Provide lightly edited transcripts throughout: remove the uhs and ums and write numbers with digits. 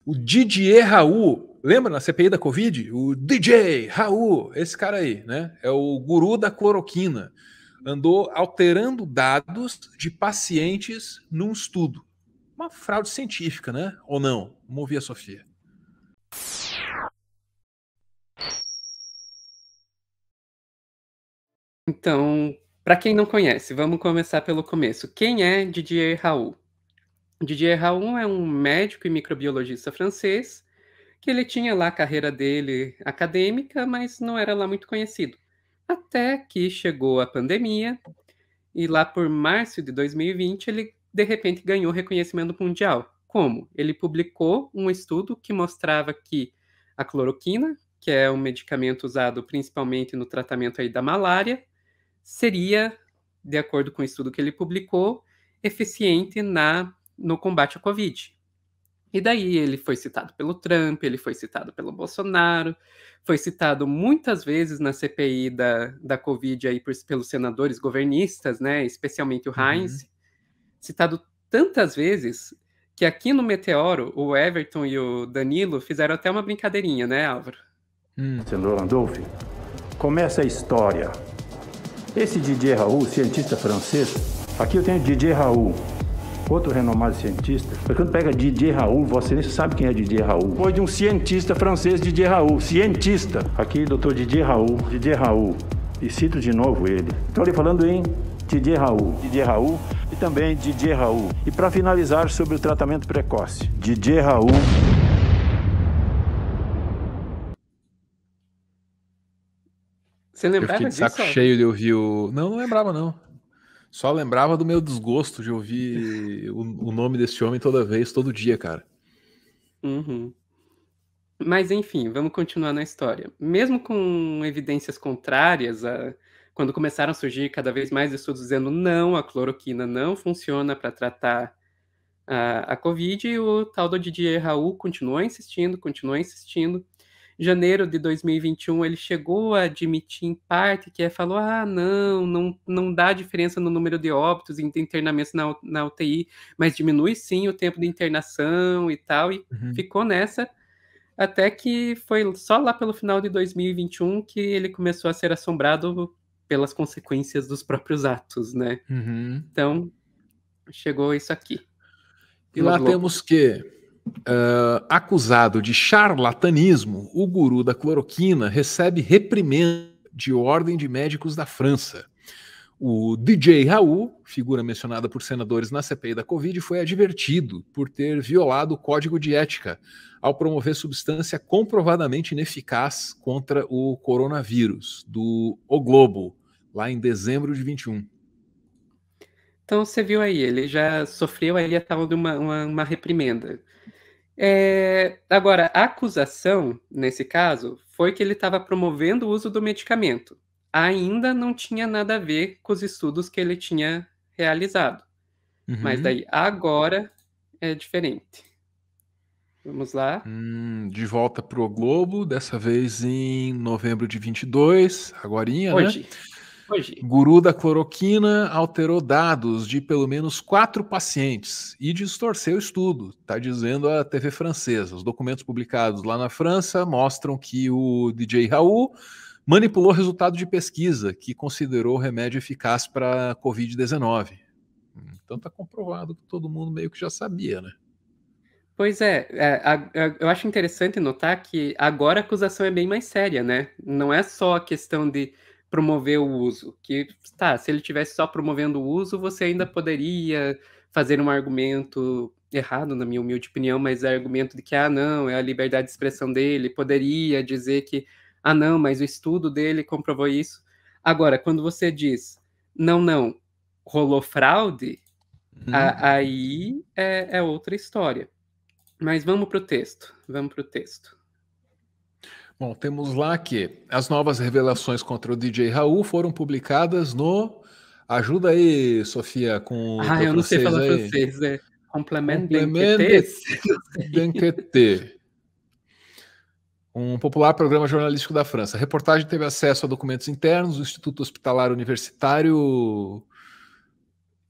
O Didier Raoult, lembra na CPI da Covid? O DJ Raoult, esse cara aí, né? É o guru da cloroquina. Andou alterando dados de pacientes num estudo. Uma fraude científica, né? Ou não? Vamos ouvir a Sofia. Então, para quem não conhece, vamos começar pelo começo. Quem é Didier Raoult? Didier Raoult é um médico e microbiologista francês que ele tinha lá a carreira dele acadêmica, mas não era lá muito conhecido. Até que chegou a pandemia e lá por março de 2020 ele de repente ganhou reconhecimento mundial. Como? Ele publicou um estudo que mostrava que a cloroquina, que é um medicamento usado principalmente no tratamento aí da malária, seria, de acordo com o estudo que ele publicou, eficiente no combate à Covid. E daí ele foi citado pelo Trump, ele foi citado pelo Bolsonaro, foi citado muitas vezes na CPI da Covid aí pelos senadores governistas, né, especialmente o Heinz, citado tantas vezes que aqui no Meteoro, o Everton e o Danilo fizeram até uma brincadeirinha, né, Álvaro? Senador Landolfi, começa a história. Esse Didier Raoult, cientista francês, aqui eu tenho Didier Raoult, outro renomado cientista. Mas quando pega Didier Raoult, você nem sabe quem é Didier Raoult. Foi de um cientista francês, Didier Raoult, cientista. Aqui, doutor Didier Raoult. E cito de novo ele. Estou ali falando em Didier Raoult e também Didier Raoult. E para finalizar, sobre o tratamento precoce, Didier Raoult. Você lembrava Eu fiquei de saco cheio de ouvir o... Não lembrava, não. Só lembrava do meu desgosto de ouvir o nome desse homem toda vez, todo dia, cara. Uhum. Mas, enfim, vamos continuar na história. Mesmo com evidências contrárias, quando começaram a surgir cada vez mais estudos dizendo não, a cloroquina não funciona para tratar a Covid, o tal do Didier Raoult continuou insistindo. Em janeiro de 2021, ele chegou a admitir em parte que falou, não dá diferença no número de óbitos e de internamentos na UTI, mas diminui sim o tempo de internação e tal, e ficou nessa, até que foi só lá pelo final de 2021 que ele começou a ser assombrado pelas consequências dos próprios atos, né? Então, chegou isso aqui. E lá temos que, acusado de charlatanismo, o guru da cloroquina recebe reprimenda de Ordem de Médicos da França. O DJ Raoult, figura mencionada por senadores na CPI da Covid, foi advertido por ter violado o código de ética ao promover substância comprovadamente ineficaz contra o coronavírus, do O Globo, lá em dezembro de 21. Então você viu aí, ele já sofreu aí a tal de uma reprimenda. Agora, a acusação, nesse caso, foi que ele estava promovendo o uso do medicamento. Ainda não tinha nada a ver com os estudos que ele tinha realizado. Mas daí, agora, é diferente. Vamos lá. De volta para o Globo, dessa vez em novembro de 22, agorinha, Hoje. né? Guru da cloroquina alterou dados de pelo menos 4 pacientes e distorceu o estudo, está dizendo a TV francesa. Os documentos publicados lá na França mostram que o DJ Raoult manipulou o resultado de pesquisa que considerou o remédio eficaz para a Covid-19. Então está comprovado que todo mundo meio que já sabia, né? Pois é, eu acho interessante notar que agora a acusação é bem mais séria, né? Não é só a questão de promover o uso, que tá, se ele tivesse só promovendo o uso, você ainda poderia fazer um argumento errado, na minha humilde opinião, mas é argumento de que, não, é a liberdade de expressão dele, poderia dizer que, não, mas o estudo dele comprovou isso. Agora, quando você diz, não, rolou fraude, aí é outra história. Mas vamos para o texto. Bom, temos lá que as novas revelações contra o DJ Raoult foram publicadas no... Ajuda aí, Sofia, com o teu eu não sei falar aí. Francês, é Complément d'Enquête. Um popular programa jornalístico da França. A reportagem teve acesso a documentos internos do Instituto Hospitalar Universitário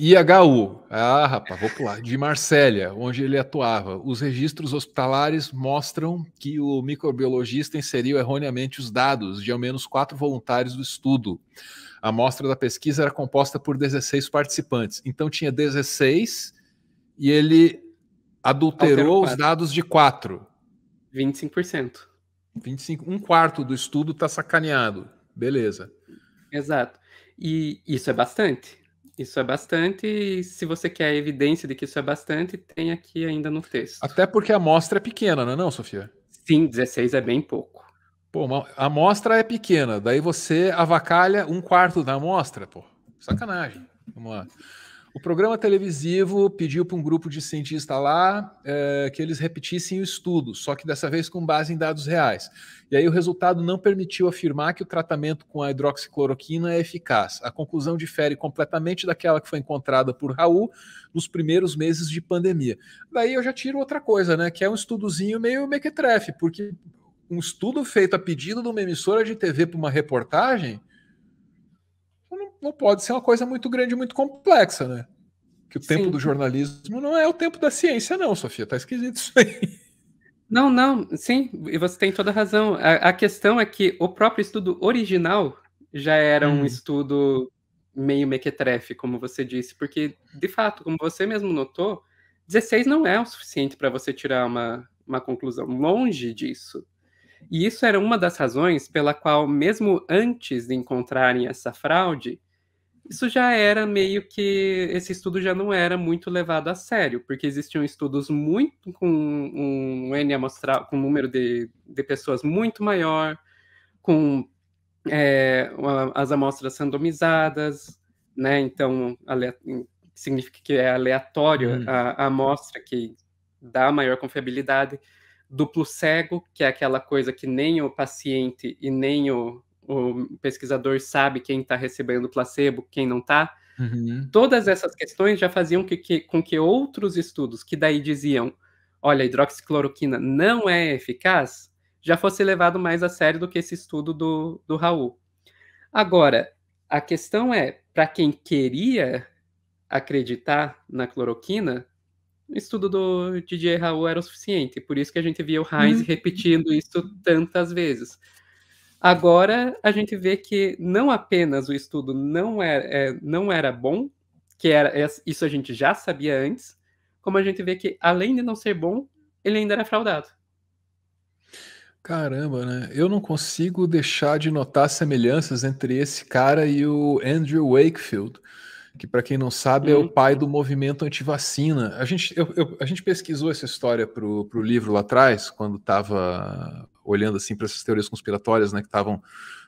IHU, rapaz, vou pular, de Marsella, onde ele atuava. Os registros hospitalares mostram que o microbiologista inseriu erroneamente os dados de ao menos 4 voluntários do estudo. A amostra da pesquisa era composta por 16 participantes. Então tinha 16 e ele adulterou os dados de 4. 25%. 25, um quarto do estudo está sacaneado. Beleza. Exato. E isso é bastante. Isso é bastante, e se você quer a evidência de que isso é bastante, tem aqui ainda no texto. Até porque a amostra é pequena, não é não, Sofia? Sim, 16 é bem pouco. Pô, a amostra é pequena, daí você avacalha um quarto da amostra, pô. Sacanagem. Vamos lá. O programa televisivo pediu para um grupo de cientistas lá que eles repetissem o estudo, só que dessa vez com base em dados reais. E aí o resultado não permitiu afirmar que o tratamento com a hidroxicloroquina é eficaz. A conclusão difere completamente daquela que foi encontrada por Raul nos primeiros meses de pandemia. Daí eu já tiro outra coisa, né? Que é um estudozinho meio mequetrefe, porque um estudo feito a pedido de uma emissora de TV para uma reportagem não pode ser uma coisa muito grande, muito complexa, né? Que o tempo do jornalismo não é o tempo da ciência, não, Sofia. Tá esquisito isso aí. Não, sim, e você tem toda a razão. A questão é que o próprio estudo original já era um estudo meio mequetrefe, como você disse, porque, de fato, como você mesmo notou, 16 não é o suficiente para você tirar uma conclusão. Longe disso. E isso era uma das razões pela qual, mesmo antes de encontrarem essa fraude, isso já era meio que... Esse estudo já não era muito levado a sério, porque existiam estudos muito com um N amostral, com um número de pessoas muito maior, com as amostras randomizadas, né? Então, significa que é aleatório a amostra que dá maior confiabilidade. Duplo cego, que é aquela coisa que nem o paciente e nem o pesquisador sabe quem está recebendo placebo, quem não está. Todas essas questões já faziam com que outros estudos, que daí diziam, olha, a hidroxicloroquina não é eficaz, já fosse levado mais a sério do que esse estudo do Raul. Agora, a questão é, para quem queria acreditar na cloroquina, o estudo do Didier Raoult era o suficiente, por isso que a gente via o Heinz repetindo isso tantas vezes. Agora, a gente vê que não apenas o estudo não era bom, isso a gente já sabia antes, como a gente vê que, além de não ser bom, ele ainda era fraudado. Caramba, né? Eu não consigo deixar de notar semelhanças entre esse cara e o Andrew Wakefield, que, para quem não sabe, é o pai do movimento antivacina. A gente pesquisou essa história para o livro lá atrás, quando estava olhando assim para essas teorias conspiratórias, né, que estavam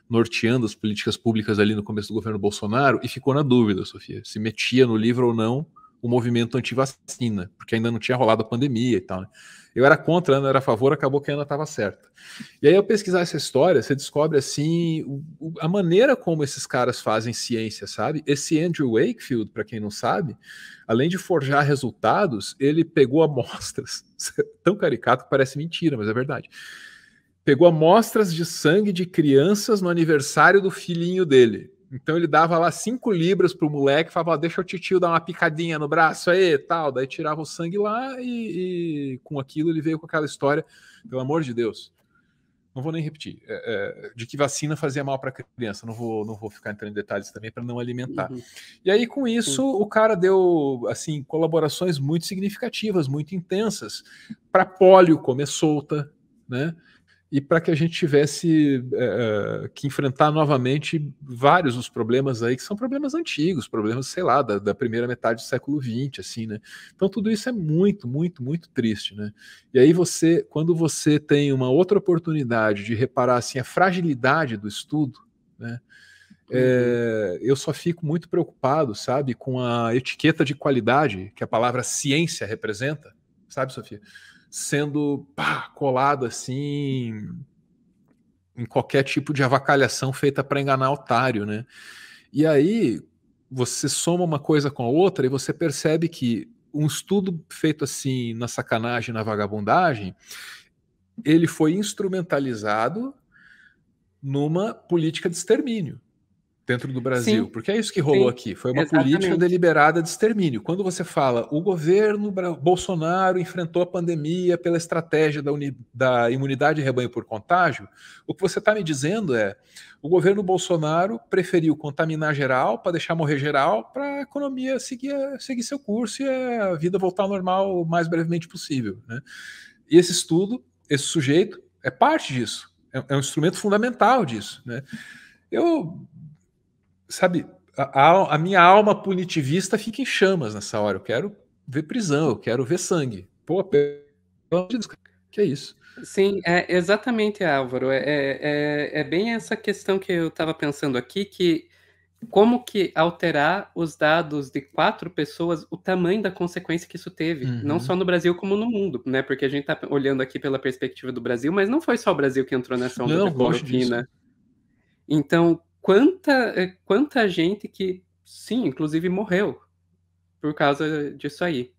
norteando as políticas públicas ali no começo do governo Bolsonaro, e ficou na dúvida, Sofia, se metia no livro ou não o movimento antivacina, porque ainda não tinha rolado a pandemia e tal, né? Eu era contra, a Ana era a favor, acabou que a Ana estava certa. E aí, ao pesquisar essa história, você descobre assim a maneira como esses caras fazem ciência, sabe? Esse Andrew Wakefield, para quem não sabe, além de forjar resultados, ele pegou amostras, tão caricato que parece mentira, mas é verdade. Pegou amostras de sangue de crianças no aniversário do filhinho dele. Então ele dava lá 5 libras pro moleque, falava, deixa o titio dar uma picadinha no braço aí, tal. Daí tirava o sangue lá e com aquilo ele veio com aquela história, pelo amor de Deus. Não vou nem repetir, de que vacina fazia mal para criança. Não vou ficar entrando em detalhes também para não alimentar. E aí com isso o cara deu assim colaborações muito significativas, muito intensas para pólio comer solta, né? E para que a gente tivesse que enfrentar novamente vários dos problemas aí, que são problemas antigos, problemas, sei lá, da primeira metade do século XX, assim, né? Então tudo isso é muito, muito, muito triste, né? E aí quando você tem uma outra oportunidade de reparar, assim, a fragilidade do estudo, né? Eu só fico muito preocupado, sabe, com a etiqueta de qualidade que a palavra ciência representa, sabe, Sofia? Sendo colado assim em qualquer tipo de avacalhação feita para enganar otário, né? E aí você soma uma coisa com a outra e você percebe que um estudo feito assim na sacanagem, na vagabundagem, ele foi instrumentalizado numa política de extermínio. dentro do Brasil, Sim, porque é isso que rolou sim, aqui, foi uma política exatamente. deliberada de extermínio. Quando você fala, o governo Bolsonaro enfrentou a pandemia pela estratégia da imunidade de rebanho por contágio, o que você está me dizendo é, o governo Bolsonaro preferiu contaminar geral para deixar morrer geral, para a economia seguir seu curso e a vida voltar ao normal o mais brevemente possível, né? E esse estudo, esse sujeito, é parte disso, é um instrumento fundamental disso, né? Sabe, a minha alma punitivista fica em chamas nessa hora. Eu quero ver prisão, eu quero ver sangue. Pô, pelo amor de Deus, que é isso? Sim, é exatamente, Álvaro. É bem essa questão que eu estava pensando aqui, que como que alterar os dados de 4 pessoas, o tamanho da consequência que isso teve, não só no Brasil como no mundo, né? Porque a gente está olhando aqui pela perspectiva do Brasil, mas não foi só o Brasil que entrou nessa onda Não, da longe disso. cloroquina. Então, quanta gente que, sim, inclusive morreu por causa disso aí.